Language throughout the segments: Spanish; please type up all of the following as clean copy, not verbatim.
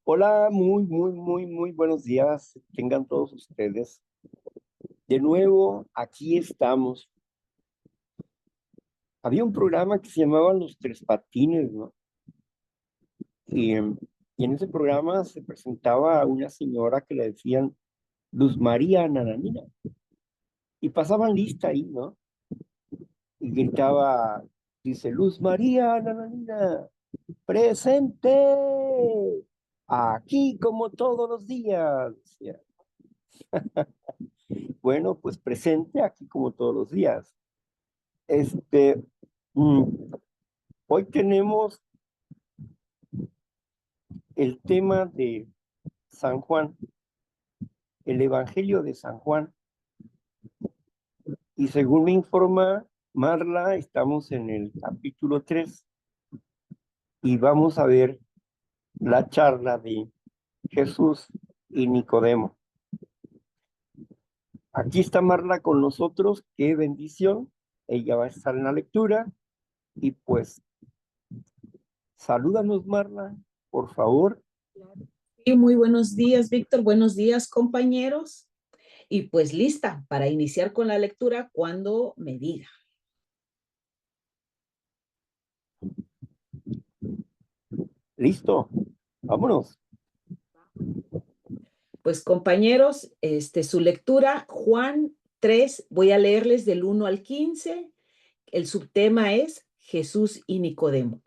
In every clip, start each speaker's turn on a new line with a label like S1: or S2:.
S1: Hola, muy buenos días. Tengan todos ustedes. De nuevo, aquí estamos. Había un programa que se llamaba Los Tres Patines, ¿no? Y, y en ese programa se presentaba a una señora que le decían Luz María Nananina. Y pasaban lista ahí, ¿no? Y gritaba, dice, Luz María Nananina, presente. Aquí como todos los días. Decía. Bueno, pues presente aquí como todos los días. Este, mm, Hoy tenemos el tema de San Juan, el Evangelio de San Juan. Y según me informa Marla, estamos en el capítulo 3 y vamos a ver la charla de Jesús y Nicodemo. Aquí está Marla con nosotros, qué bendición. Ella va a estar en la lectura y pues salúdanos Marla, por favor.
S2: Y muy buenos días, Víctor. Buenos días, compañeros. Y pues lista para iniciar con la lectura cuando me diga.
S1: Listo, vámonos.
S2: Pues compañeros, su lectura, Juan 3, voy a leerles del 1 al 15. El subtema es Jesús y Nicodemo.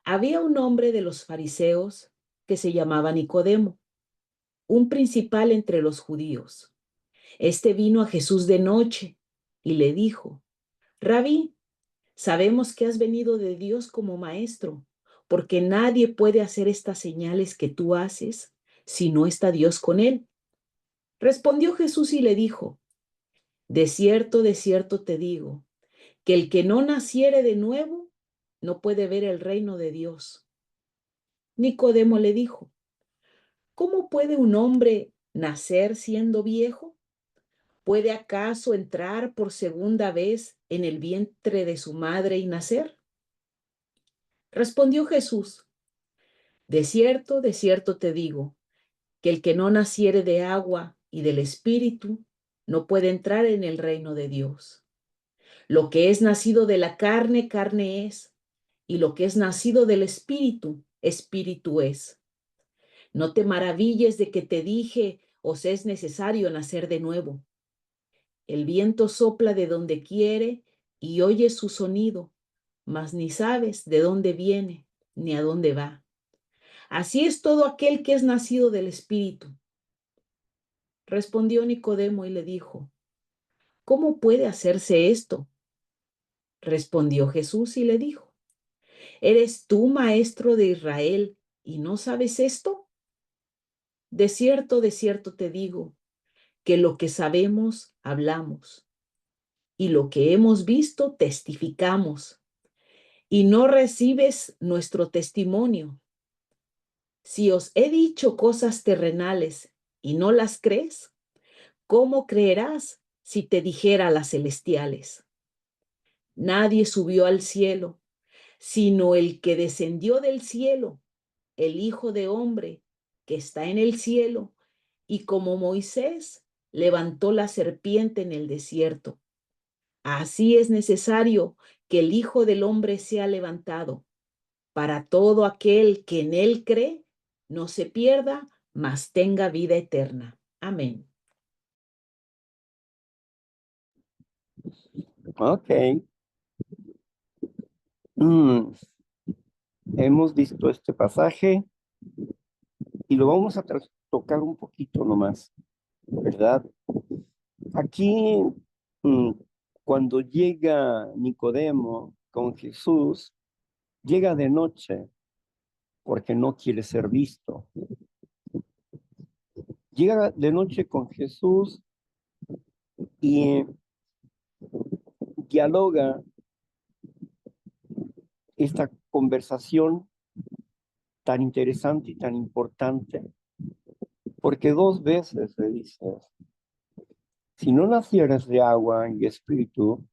S2: Había un hombre de los fariseos que se llamaba Nicodemo, un principal entre los judíos. Este vino a Jesús de noche y le dijo, Rabí, sabemos que has venido de Dios como maestro, porque nadie puede hacer estas señales que tú haces si no está Dios con él. Respondió Jesús y le dijo, de cierto te digo, que el que no naciere de nuevo no puede ver el reino de Dios. Nicodemo le dijo, ¿cómo puede un hombre nacer siendo viejo? ¿Puede acaso entrar por segunda vez en el vientre de su madre y nacer? Respondió Jesús, de cierto te digo, que el que no naciere de agua y del Espíritu no puede entrar en el reino de Dios. Lo que es nacido de la carne, carne es, y lo que es nacido del Espíritu, Espíritu es. No te maravilles de que te dije, os es necesario nacer de nuevo. El viento sopla de donde quiere y oyes su sonido, mas ni sabes de dónde viene ni a dónde va. Así es todo aquel que es nacido del Espíritu. Respondió Nicodemo y le dijo, ¿cómo puede hacerse esto? Respondió Jesús y le dijo, ¿eres tú maestro de Israel y no sabes esto? De cierto te digo, que lo que sabemos hablamos y lo que hemos visto testificamos y no recibes nuestro testimonio. Si os he dicho cosas terrenales y no las crees, ¿cómo creerás si te dijera las celestiales? Nadie subió al cielo, sino el que descendió del cielo, el Hijo de Hombre, que está en el cielo, y como Moisés levantó la serpiente en el desierto. Así es necesario que el Hijo del Hombre sea levantado, para todo aquel que en él cree, no se pierda, mas tenga vida eterna. Amén.
S1: Ok. Mm, Hemos visto este pasaje y lo vamos a tocar un poquito nomás, ¿verdad? Aquí, mm, cuando llega Nicodemo con Jesús, llega de noche porque no quiere ser visto. Llega de noche con Jesús y dialoga esta conversación tan interesante y tan importante, porque dos veces le dice, si no nacieres de agua y espíritu,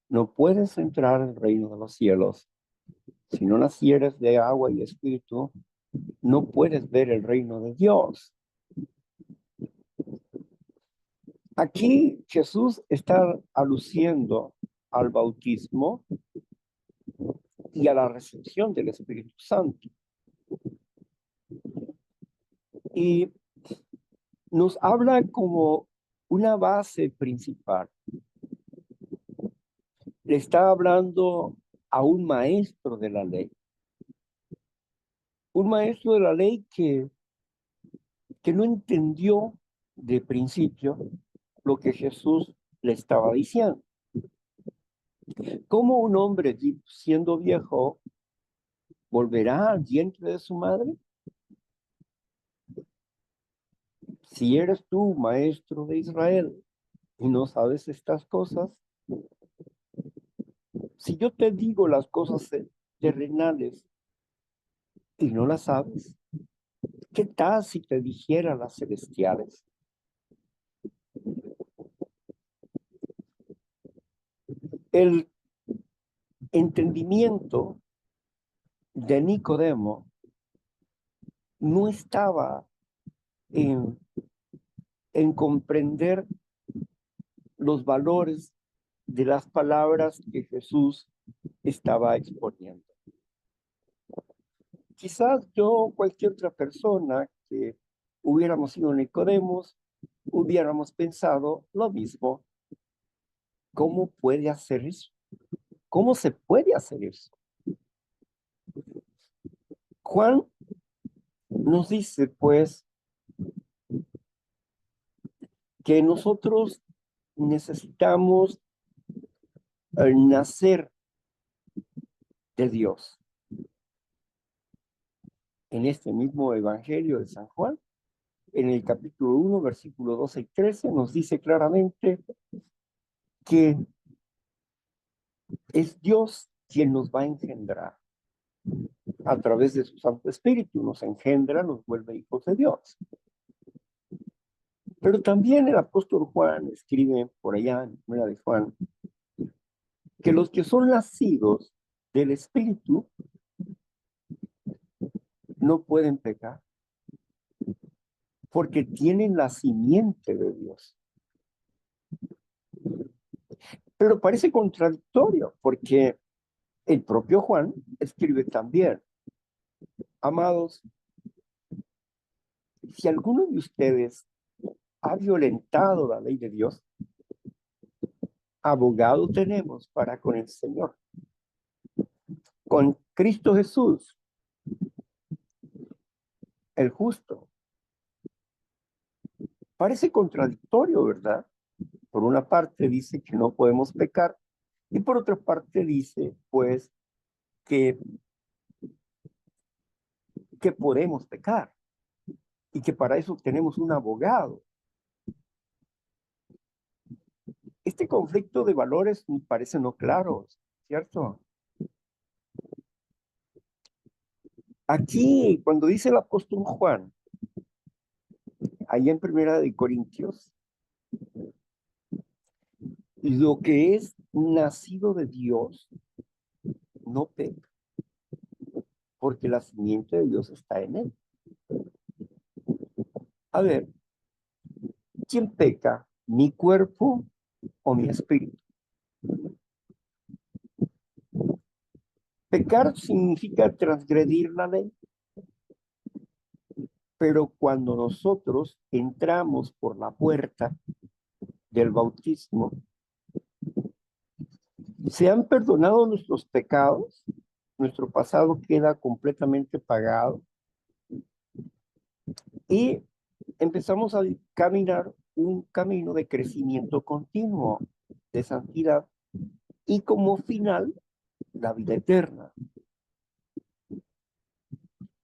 S1: no puedes entrar al reino de los cielos. Si no nacieres de agua y espíritu, no puedes ver el reino de Dios. Aquí Jesús está aluciendo al bautismo y a la recepción del Espíritu Santo. Y nos habla como una base principal. Le está hablando a un maestro de la ley. Un maestro de la ley que no entendió de principio lo que Jesús le estaba diciendo. ¿Cómo un hombre siendo viejo volverá al vientre de su madre? Si eres tú, maestro de Israel, y no sabes estas cosas, si yo te digo las cosas terrenales y no las sabes, ¿qué tal si te dijera las celestiales? El entendimiento de Nicodemo no estaba en, en comprender los valores de las palabras que Jesús estaba exponiendo. Quizás yo, cualquier otra persona que hubiéramos sido Nicodemos, hubiéramos pensado lo mismo. ¿Cómo puede hacer eso? ¿Cómo se puede hacer eso? Juan nos dice, pues, que nosotros necesitamos nacer de Dios. En este mismo Evangelio de San Juan, en el capítulo 1, versículo 12 y 13, nos dice claramente que es Dios quien nos va a engendrar. A través de su Santo Espíritu nos engendra, nos vuelve hijos de Dios. Pero también el apóstol Juan escribe por allá en Primera de Juan que los que son nacidos del Espíritu no pueden pecar porque tienen la simiente de Dios. Pero parece contradictorio porque el propio Juan escribe también, amados, si alguno de ustedes ha violentado la ley de Dios, abogado tenemos para con el Señor, con Cristo Jesús, el justo. Parece contradictorio, ¿verdad? Por una parte dice que no podemos pecar y por otra parte dice, pues, que podemos pecar y que para eso tenemos un abogado. Este conflicto de valores me parece no claro, ¿cierto? Aquí, cuando dice el apóstol Juan, ahí en Primera de Corintios, lo que es nacido de Dios no peca, porque la simiente de Dios está en él. A ver, ¿quién peca? ¿Mi cuerpo o mi espíritu? Pecar significa transgredir la ley, pero cuando nosotros entramos por la puerta del bautismo, se han perdonado nuestros pecados, nuestro pasado queda completamente pagado y empezamos a caminar un camino de crecimiento continuo, de santidad y como final, la vida eterna.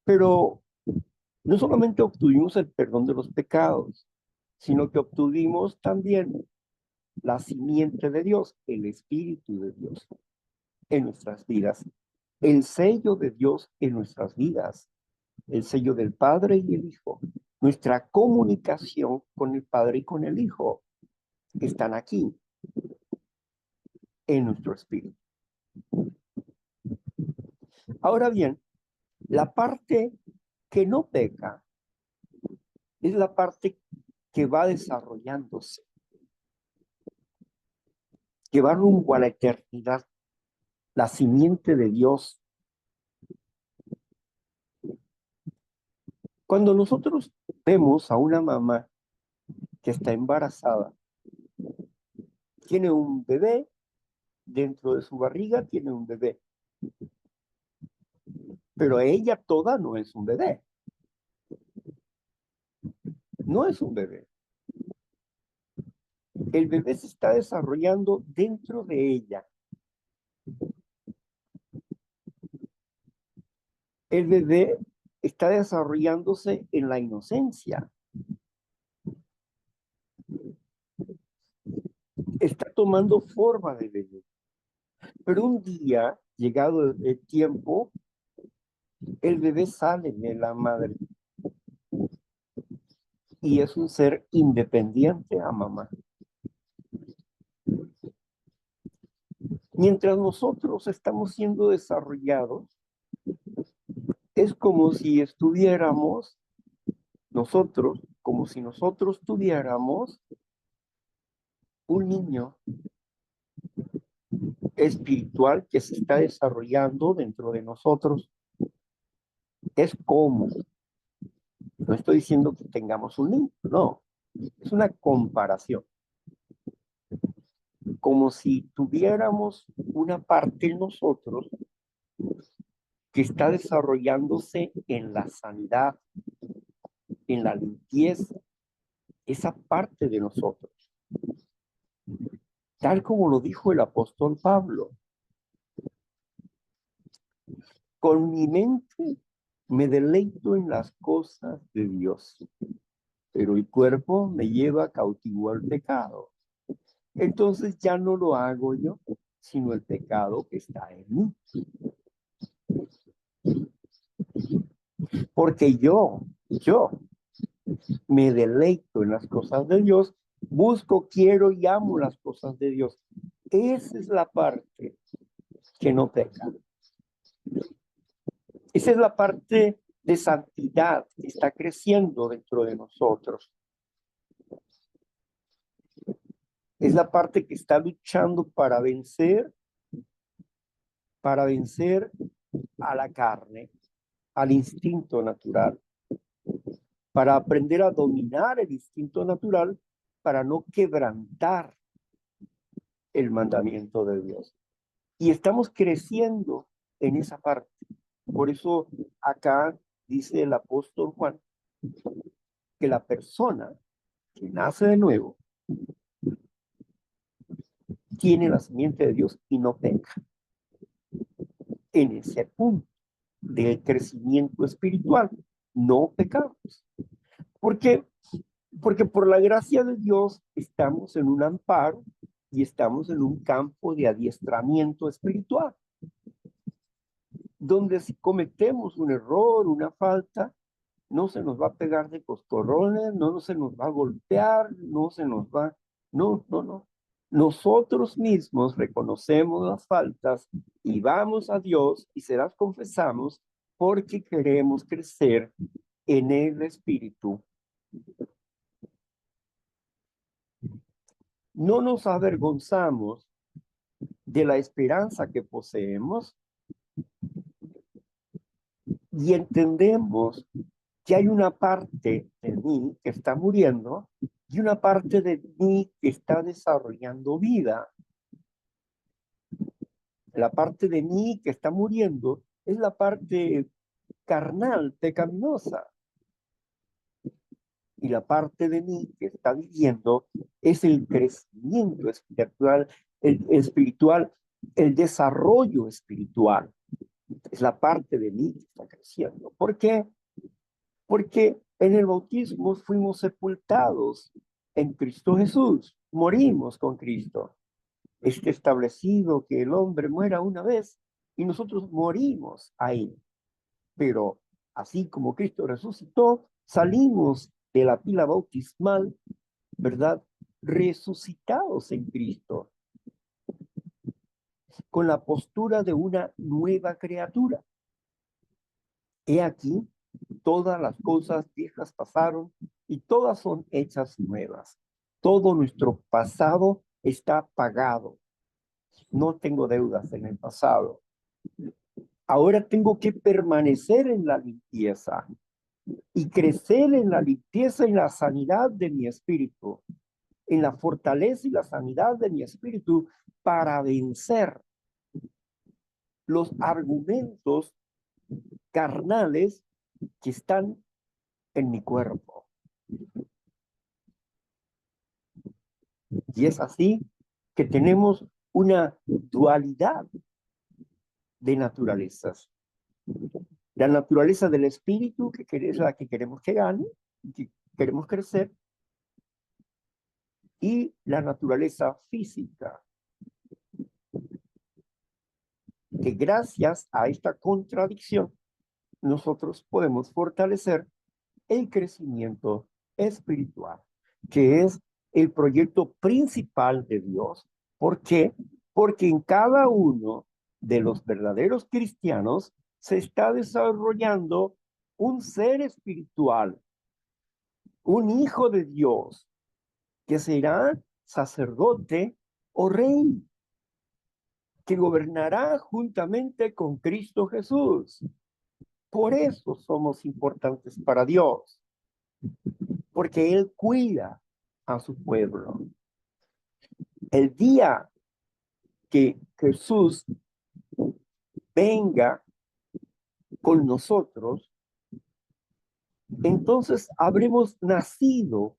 S1: Pero no solamente obtuvimos el perdón de los pecados, sino que obtuvimos también la simiente de Dios, el Espíritu de Dios en nuestras vidas, el sello de Dios en nuestras vidas, el sello del Padre y el Hijo, nuestra comunicación con el Padre y con el Hijo están aquí en nuestro espíritu. Ahora bien, la parte que no peca es la parte que va desarrollándose, que va rumbo a la eternidad, la simiente de Dios. Cuando nosotros vemos a una mamá que está embarazada, tiene un bebé, dentro de su barriga tiene un bebé, pero ella toda no es un bebé, no es un bebé. El bebé se está desarrollando dentro de ella. El bebé está desarrollándose en la inocencia, está tomando forma de bebé. Pero un día, llegado el tiempo, el bebé sale de la madre y es un ser independiente a mamá. Mientras nosotros estamos siendo desarrollados, es como si estuviéramos nosotros, como si nosotros tuviéramos un niño espiritual que se está desarrollando dentro de nosotros. Es como, no estoy diciendo que tengamos un niño, no, es una comparación. Como si tuviéramos una parte en nosotros que está desarrollándose en la sanidad, en la limpieza, esa parte de nosotros. Tal como lo dijo el apóstol Pablo, con mi mente me deleito en las cosas de Dios, pero el cuerpo me lleva cautivo al pecado. Entonces ya no lo hago yo, sino el pecado que está en mí. Porque yo me deleito en las cosas de Dios, busco, quiero y amo las cosas de Dios. Esa es la parte que no peca. Esa es la parte de santidad que está creciendo dentro de nosotros. Es la parte que está luchando para vencer a la carne, al instinto natural, para aprender a dominar el instinto natural, para no quebrantar el mandamiento de Dios. Y estamos creciendo en esa parte. Por eso acá dice el apóstol Juan que la persona que nace de nuevo tiene la simiente de Dios y no peca. En ese punto del crecimiento espiritual, no pecamos. ¿Por qué? Porque por la gracia de Dios estamos en un amparo y estamos en un campo de adiestramiento espiritual, donde si cometemos un error, una falta, no se nos va a pegar de coscorrones, no se nos va a golpear, no se nos va, no, no, no. Nosotros mismos reconocemos las faltas y vamos a Dios y se las confesamos porque queremos crecer en el Espíritu. No nos avergonzamos de la esperanza que poseemos y entendemos que hay una parte de mí que está muriendo y una parte de mí que está desarrollando vida. La parte de mí que está muriendo es la parte carnal, pecaminosa. Y la parte de mí que está viviendo es el crecimiento espiritual, el desarrollo espiritual. Es la parte de mí que está creciendo. ¿Por qué? Porque en el bautismo fuimos sepultados en Cristo Jesús, morimos con Cristo. Está establecido que el hombre muera una vez y nosotros morimos ahí. Pero así como Cristo resucitó, salimos de la pila bautismal, ¿verdad? Resucitados en Cristo, con la postura de una nueva criatura. He aquí todas las cosas viejas pasaron y todas son hechas nuevas. Todo nuestro pasado está pagado. No tengo deudas en el pasado. Ahora tengo que permanecer en la limpieza y crecer en la limpieza y la sanidad de mi espíritu, en la fortaleza y la sanidad de mi espíritu para vencer los argumentos carnales que están en mi cuerpo. Y es así que tenemos una dualidad de naturalezas. La naturaleza del espíritu, que es la que queremos que gane, que queremos crecer, y la naturaleza física, que gracias a esta contradicción nosotros podemos fortalecer el crecimiento espiritual, que es el proyecto principal de Dios. ¿Por qué? Porque en cada uno de los verdaderos cristianos se está desarrollando un ser espiritual, un hijo de Dios, que será sacerdote o rey, que gobernará juntamente con Cristo Jesús. Por eso somos importantes para Dios, porque Él cuida a su pueblo. El día que Jesús venga con nosotros, entonces habremos nacido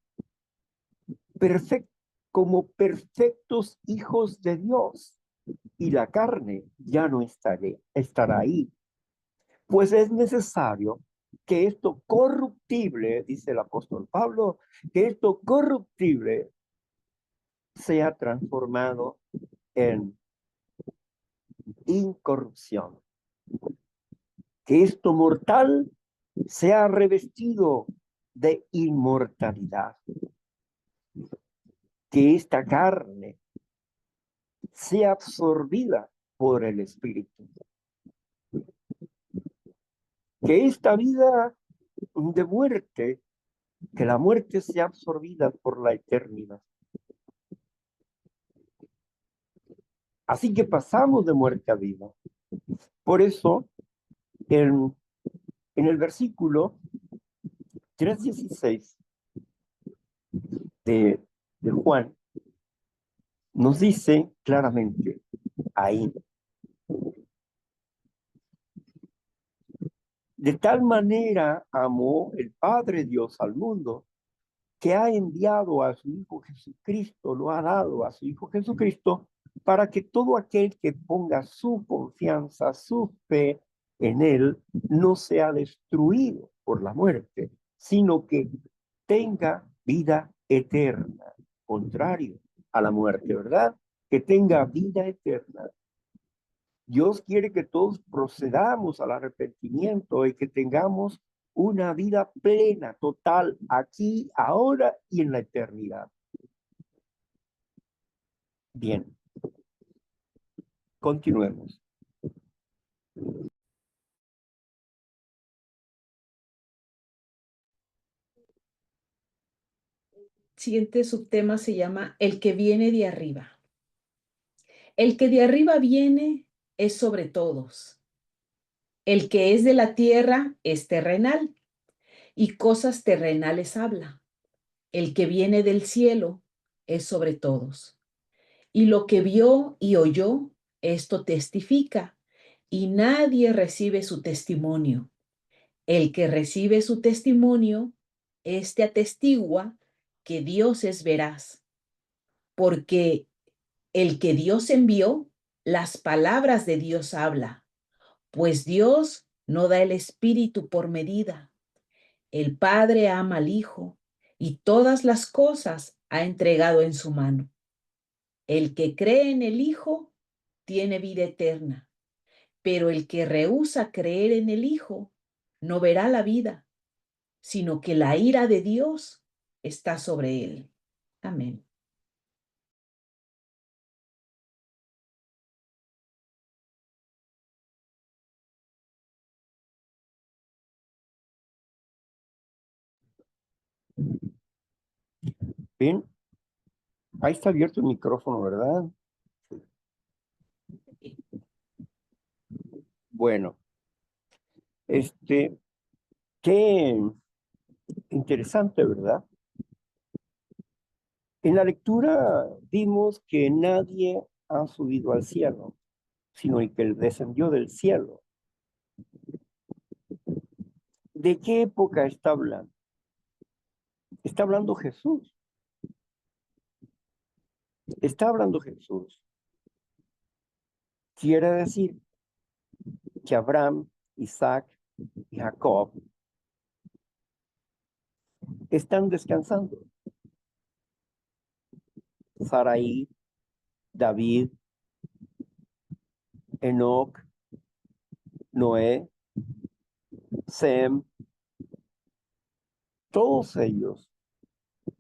S1: como perfectos hijos de Dios y la carne ya no estará ahí. Pues es necesario que esto corruptible, dice el apóstol Pablo, que esto corruptible sea transformado en incorrupción, que esto mortal sea revestido de inmortalidad, que esta carne sea absorbida por el Espíritu, que esta vida de muerte, que la muerte sea absorbida por la eternidad. Así que pasamos de muerte a vida. Por eso, en el versículo 3:16 de Juan, nos dice claramente ahí: de tal manera amó el Padre Dios al mundo, que ha enviado a su Hijo Jesucristo, lo ha dado a su Hijo Jesucristo, para que todo aquel que ponga su confianza, su fe en Él, no sea destruido por la muerte, sino que tenga vida eterna, contrario a la muerte, ¿verdad? Que tenga vida eterna. Dios quiere que todos procedamos al arrepentimiento y que tengamos una vida plena, total, aquí, ahora y en la eternidad. Bien, continuemos.
S2: Siguiente subtema se llama El que viene de arriba. El que de arriba viene es sobre todos. El que es de la tierra es terrenal y cosas terrenales habla. El que viene del cielo es sobre todos. Y lo que vio y oyó, esto testifica, y nadie recibe su testimonio. El que recibe su testimonio, este atestigua que Dios es veraz, porque el que Dios envió, las palabras de Dios habla, pues Dios no da el Espíritu por medida. El Padre ama al Hijo y todas las cosas ha entregado en su mano. El que cree en el Hijo tiene vida eterna, pero el que rehúsa creer en el Hijo no verá la vida, sino que la ira de Dios está sobre él. Amén.
S1: Bien, ahí está abierto el micrófono, ¿verdad? Bueno, qué interesante, ¿verdad? En la lectura vimos que nadie ha subido al cielo, sino el que descendió del cielo. ¿De qué época está hablando? Está hablando Jesús. Está hablando Jesús. Quiere decir que Abraham, Isaac y Jacob están descansando. Sarai, David, Enoc, Noé, Sem, todos ellos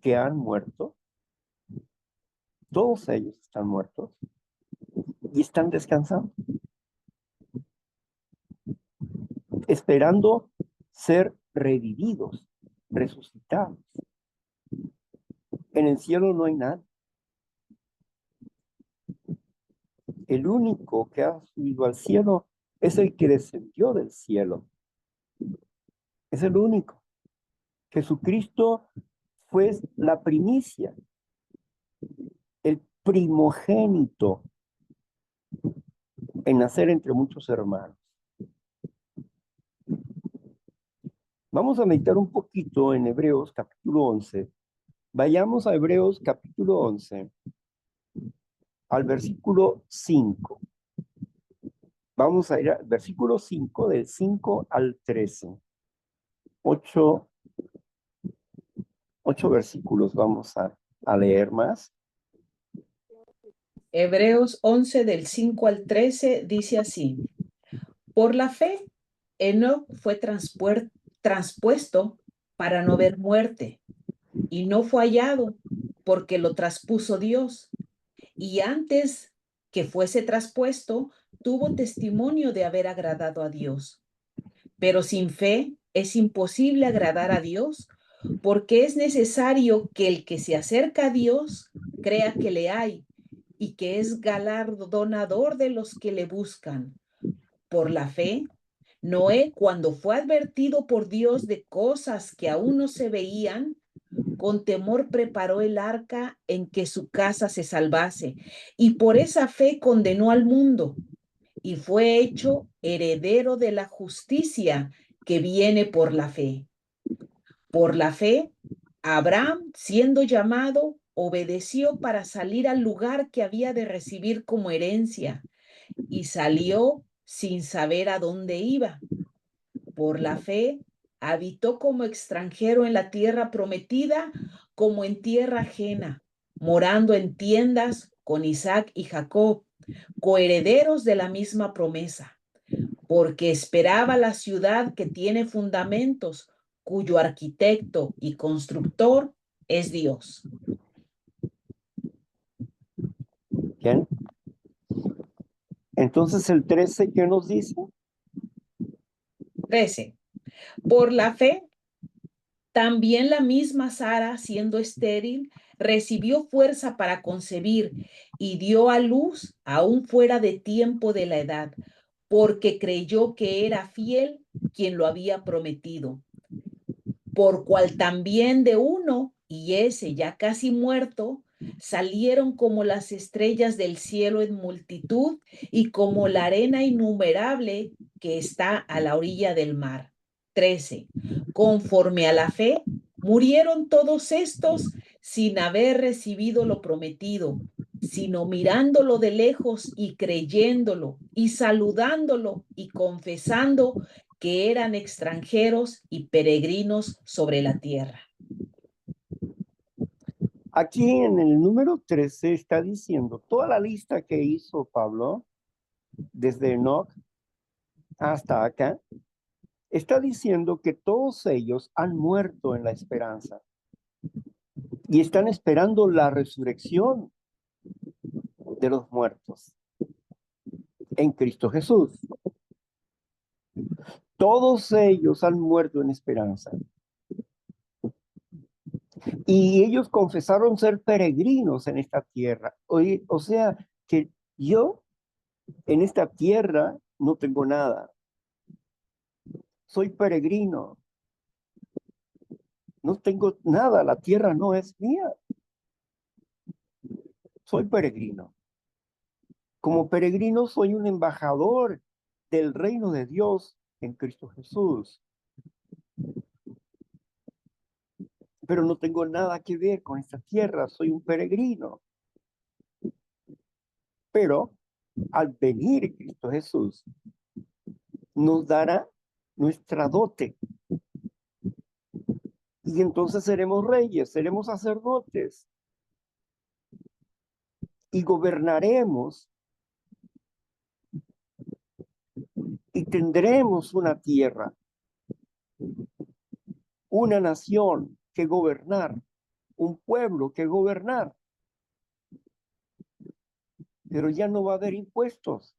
S1: que han muerto, todos ellos están muertos y están descansando, esperando ser revividos, resucitados. En el cielo no hay nada. El único que ha subido al cielo es el que descendió del cielo. Es el único. Jesucristo fue la primicia, el primogénito en nacer entre muchos hermanos. Vamos a meditar un poquito en Hebreos capítulo 11. Vayamos a Hebreos capítulo 11, al versículo 5. Vamos a ir al versículo 5, del 5 al 13. Ocho versículos vamos a leer más.
S2: Hebreos 11 del 5 al 13 dice así: por la fe, Enoc fue transpuesto para no ver muerte, y no fue hallado porque lo traspuso Dios. Y antes que fuese traspuesto, tuvo testimonio de haber agradado a Dios. Pero sin fe es imposible agradar a Dios, porque es necesario que el que se acerca a Dios crea que le hay y que es galardonador de los que le buscan. Por la fe, Noé, cuando fue advertido por Dios de cosas que aún no se veían, con temor preparó el arca en que su casa se salvase, y por esa fe condenó al mundo, y fue hecho heredero de la justicia que viene por la fe. Por la fe, Abraham, siendo llamado, obedeció para salir al lugar que había de recibir como herencia, y salió sin saber a dónde iba. Por la fe, habitó como extranjero en la tierra prometida, como en tierra ajena, morando en tiendas con Isaac y Jacob, coherederos de la misma promesa, porque esperaba la ciudad que tiene fundamentos, cuyo arquitecto y constructor es Dios.
S1: Bien. Entonces el 13, ¿qué nos dice?
S2: 13. Por la fe, también la misma Sara, siendo estéril, recibió fuerza para concebir y dio a luz aún fuera de tiempo de la edad, porque creyó que era fiel quien lo había prometido. Por cual también de uno, y ese ya casi muerto, salieron como las estrellas del cielo en multitud y como la arena innumerable que está a la orilla del mar. 13. Conforme a la fe, murieron todos estos sin haber recibido lo prometido, sino mirándolo de lejos y creyéndolo y saludándolo y confesando que eran extranjeros y peregrinos sobre la tierra.
S1: Aquí en el número 13 está diciendo toda la lista que hizo Pablo, desde Enoch hasta acá, está diciendo que todos ellos han muerto en la esperanza y están esperando la resurrección de los muertos en Cristo Jesús. Todos ellos han muerto en esperanza. Y ellos confesaron ser peregrinos en esta tierra. O sea, que yo en esta tierra no tengo nada. Soy peregrino. No tengo nada. La tierra no es mía. Soy peregrino. Como peregrino soy un embajador del reino de Dios en Cristo Jesús. Pero no tengo nada que ver con esta tierra. Soy un peregrino. Pero al venir Cristo Jesús, nos dará nuestra dote. Y entonces seremos reyes, seremos sacerdotes y gobernaremos y tendremos una tierra, una nación que gobernar, un pueblo que gobernar. Pero ya no va a haber impuestos.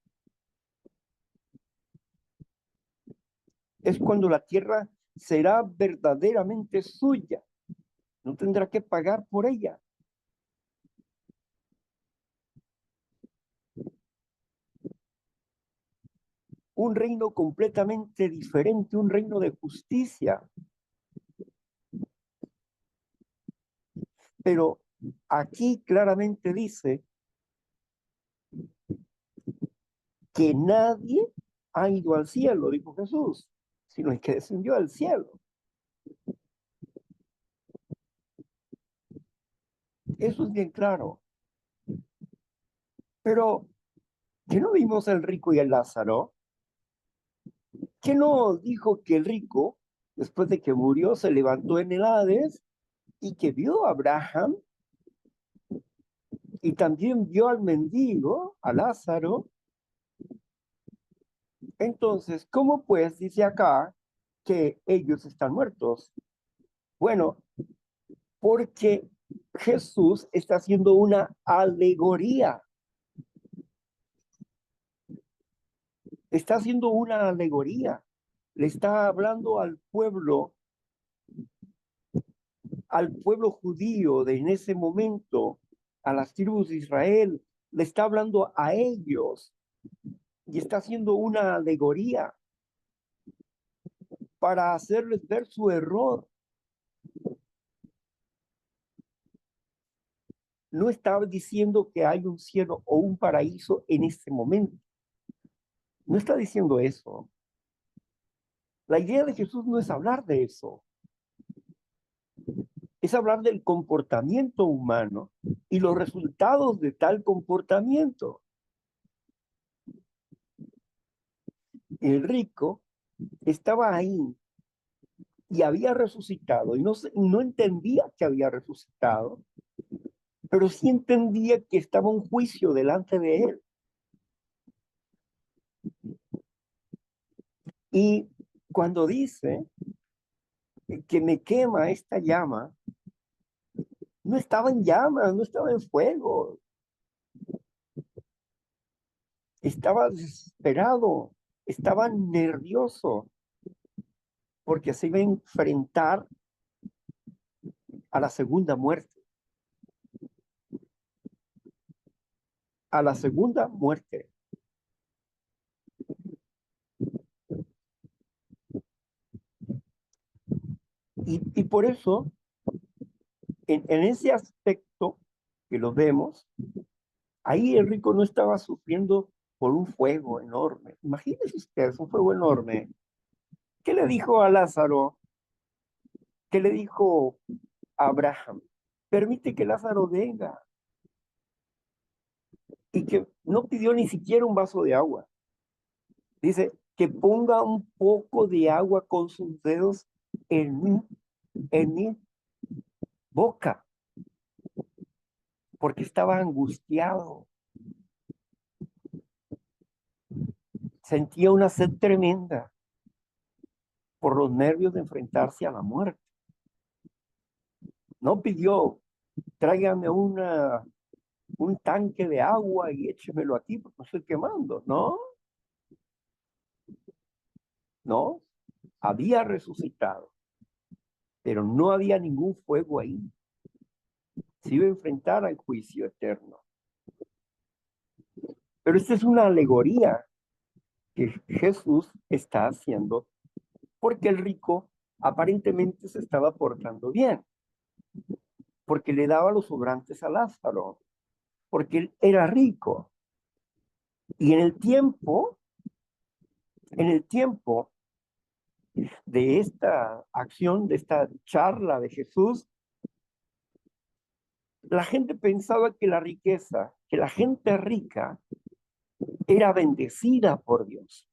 S1: Es cuando la tierra será verdaderamente suya. No tendrá que pagar por ella. Un reino completamente diferente, un reino de justicia. Pero aquí claramente dice que nadie ha ido al cielo, dijo Jesús, sino el que descendió al cielo. Eso es bien claro. Pero, ¿qué no vimos el rico y el Lázaro? ¿Qué no dijo que el rico, después de que murió, se levantó en el Hades y que vio a Abraham y también vio al mendigo, a Lázaro? Entonces, ¿cómo pues dice acá que ellos están muertos? Bueno, porque Jesús está haciendo una alegoría. Está haciendo una alegoría. Le está hablando al pueblo judío de en ese momento, a las tribus de Israel, le está hablando a ellos y está haciendo una alegoría para hacerles ver su error. No estaba diciendo que hay un cielo o un paraíso en este momento. No está diciendo eso. La idea de Jesús no es hablar de eso. Es hablar del comportamiento humano y los resultados de tal comportamiento. El rico estaba ahí y había resucitado y no entendía que había resucitado, pero sí entendía que estaba un juicio delante de él. Y cuando dice que me quema esta llama, no estaba en llamas, no estaba en fuego, estaba desesperado, estaba nervioso, porque se iba a enfrentar a la segunda muerte, a la segunda muerte. Y por eso, en ese aspecto que lo vemos, ahí el rico no estaba sufriendo por un fuego enorme. Imagínense ustedes, un fuego enorme. ¿Qué le dijo a Lázaro? ¿Qué le dijo a Abraham? Permite que Lázaro venga. Y que no pidió ni siquiera un vaso de agua. Dice que ponga un poco de agua con sus dedos en mi boca, porque estaba angustiado. Sentía una sed tremenda por los nervios de enfrentarse a la muerte. No pidió, tráigame un tanque de agua y échemelo aquí porque me estoy quemando. No, no, había resucitado, pero no había ningún fuego ahí. se iba a enfrentar al juicio eterno. Pero esta es una alegoría que Jesús está haciendo porque el rico aparentemente se estaba portando bien, porque le daba los sobrantes a Lázaro, porque él era rico. Y en el tiempo de esta acción, de esta charla de Jesús, la gente pensaba que la riqueza, que la gente rica era bendecida por Dios,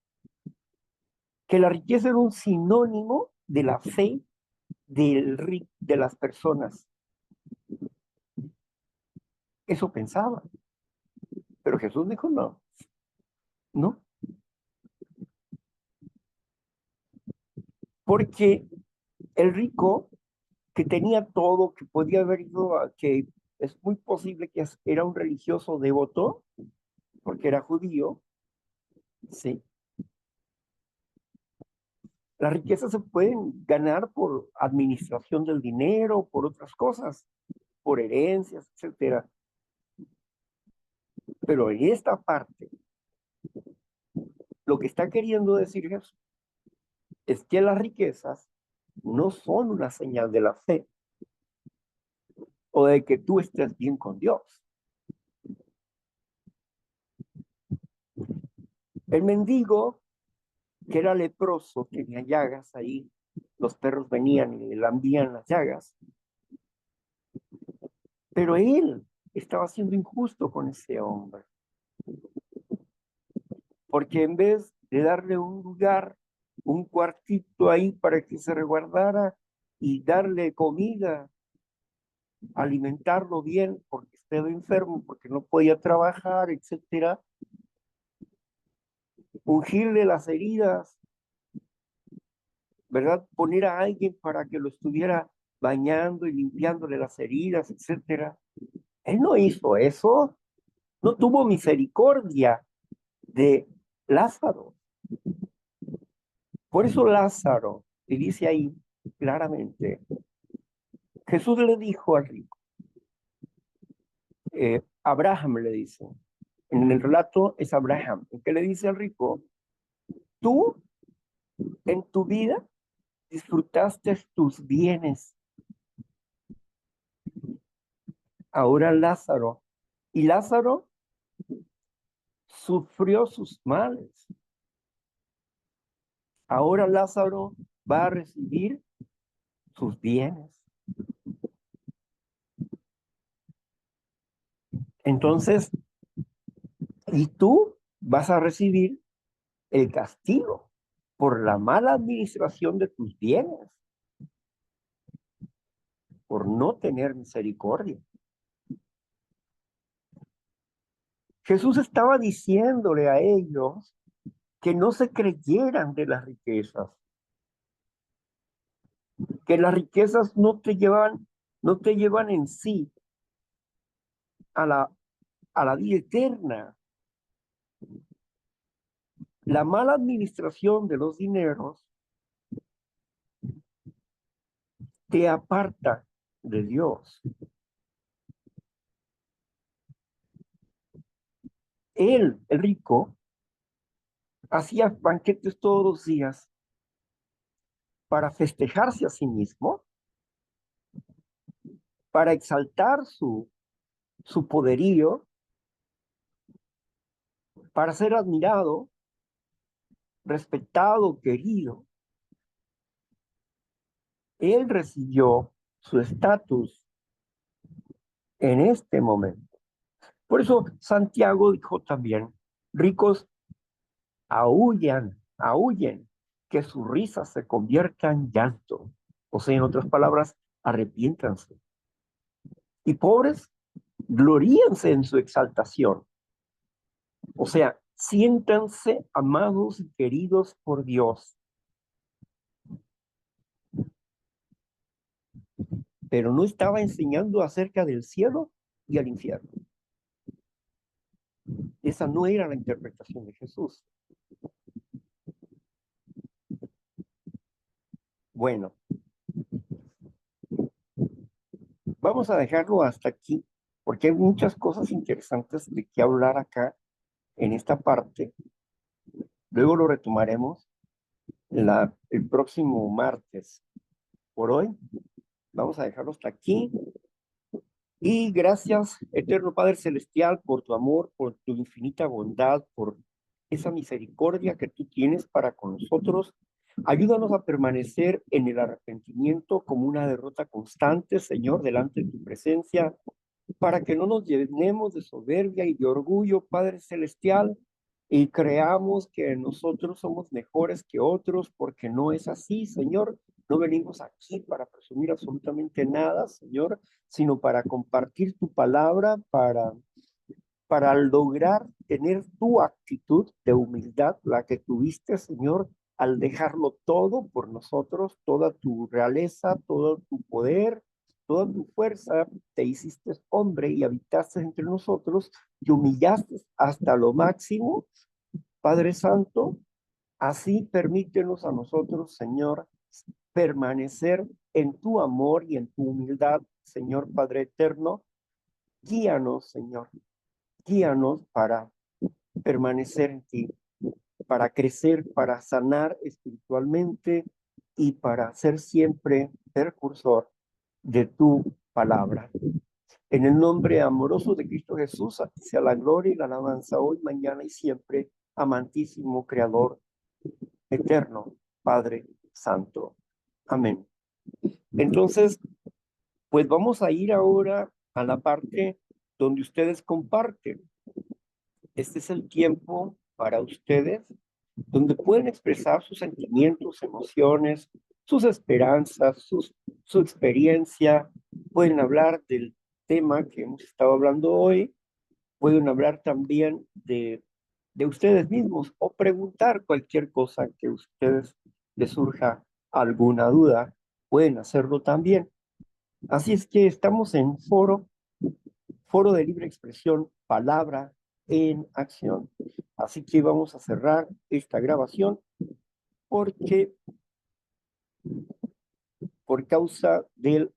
S1: que la riqueza era un sinónimo de la fe de las personas. Eso pensaba. Pero Jesús dijo no, no, porque el rico que tenía todo, que podía haber ido que es muy posible que era un religioso devoto, porque era judío, sí. Las riquezas se pueden ganar por administración del dinero, por otras cosas, por herencias, etcétera. Pero en esta parte, lo que está queriendo decir Jesús es que las riquezas no son una señal de la fe o de que tú estés bien con Dios. El mendigo, que era leproso, tenía llagas ahí, los perros venían y le lambían las llagas, pero él estaba siendo injusto con ese hombre, porque en vez de darle un lugar, un cuartito ahí para que se resguardara y darle comida, alimentarlo bien porque estaba enfermo, porque no podía trabajar, etcétera, ungirle las heridas, ¿verdad? Poner a alguien para que lo estuviera bañando y limpiándole las heridas, etcétera. Él no hizo eso, no tuvo misericordia de Lázaro. Por eso Lázaro, y dice ahí claramente, Jesús le dijo al rico, Abraham le dice, en el relato es Abraham, que le dice al rico, tú en tu vida disfrutaste tus bienes, ahora Lázaro, y Lázaro sufrió sus males, ahora Lázaro va a recibir sus bienes. Entonces, y tú vas a recibir el castigo por la mala administración de tus bienes, por no tener misericordia. Jesús estaba diciéndole a ellos que no se creyeran de las riquezas, que las riquezas no te llevan en sí a la vida eterna. La mala administración de los dineros te aparta de Dios. Él, el rico, hacía banquetes todos los días para festejarse a sí mismo, para exaltar su poderío, para ser admirado, respetado, querido. Él recibió su estatus en este momento. Por eso Santiago dijo también, ricos aúllen, que su risa se convierta en llanto. O sea, en otras palabras, arrepiéntanse. Y pobres, gloríense en su exaltación. O sea, siéntanse amados y queridos por Dios. Pero no estaba enseñando acerca del cielo y el infierno. Esa no era la interpretación de Jesús. Bueno, vamos a dejarlo hasta aquí, porque hay muchas cosas interesantes de qué hablar acá en esta parte. Luego lo retomaremos el próximo martes. Por hoy, vamos a dejarlo hasta aquí. Y gracias, eterno Padre Celestial, por tu amor, por tu infinita bondad, por esa misericordia que tú tienes para con nosotros. Ayúdanos a permanecer en el arrepentimiento como una derrota constante, Señor, delante de tu presencia, para que no nos llenemos de soberbia y de orgullo, Padre Celestial, y creamos que nosotros somos mejores que otros, porque no es así, Señor. No venimos aquí para presumir absolutamente nada, Señor, sino para compartir tu palabra, para lograr tener tu actitud de humildad, la que tuviste, Señor, al dejarlo todo por nosotros, toda tu realeza, todo tu poder, toda tu fuerza, te hiciste hombre y habitaste entre nosotros, y humillaste hasta lo máximo, Padre Santo. Así permítenos a nosotros, Señor, permanecer en tu amor y en tu humildad, Señor Padre eterno. Guíanos, Señor, guíanos para permanecer en ti, para crecer, para sanar espiritualmente y para ser siempre precursor de tu palabra. En el nombre amoroso de Cristo Jesús, a ti sea la gloria y la alabanza hoy, mañana y siempre, amantísimo Creador eterno, Padre Santo. Amén. Entonces, pues vamos a ir ahora a la parte donde ustedes comparten. Este es el tiempo para ustedes donde pueden expresar sus sentimientos, emociones, sus esperanzas, su experiencia. Pueden hablar del tema que hemos estado hablando hoy. Pueden hablar también de ustedes mismos o preguntar cualquier cosa que a ustedes les surja alguna duda. Pueden hacerlo también. Así es que estamos en foro de libre expresión, palabra en acción. Así que vamos a cerrar esta grabación porque por causa del